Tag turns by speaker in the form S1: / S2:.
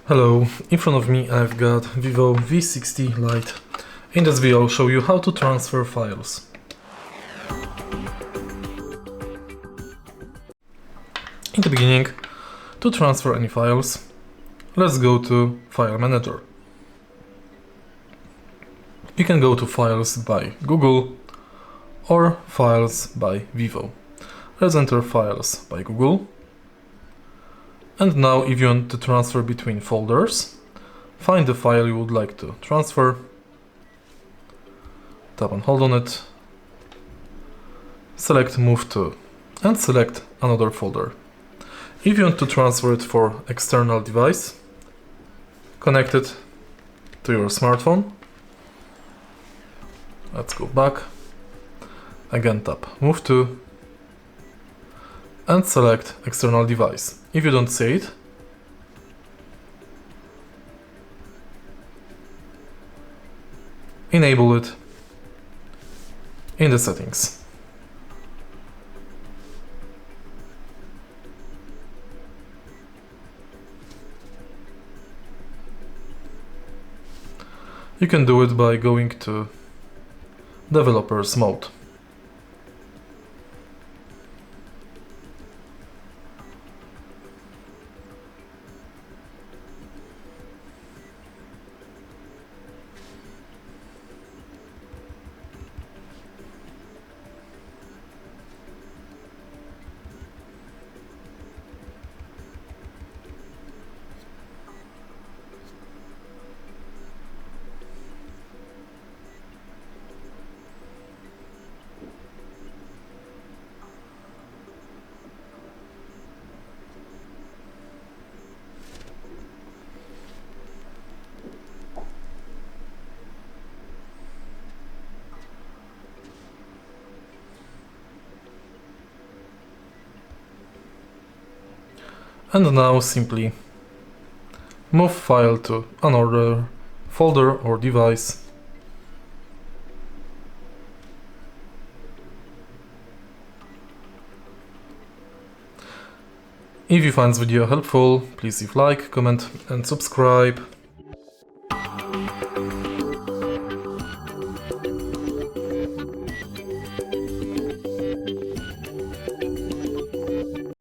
S1: Hello, in front of me I've got VIVO V60 Lite. In this video I'll show you how to transfer files. In the beginning, to transfer any files, let's go to File Manager. You can go to Files by Google or Files by VIVO. Let's enter Files by Google. And now if you want to transfer between folders, find the file you would like to transfer, tap and hold on it, select Move to, and select another folder. If you want to transfer it for external device, connect it to your smartphone. Let's go back, again tap Move to, and select external device. If you don't see it, enable it in the settings. You can do it by going to Developers mode. And now simply move file to another folder or device. If you find this video helpful, please leave like, comment and subscribe.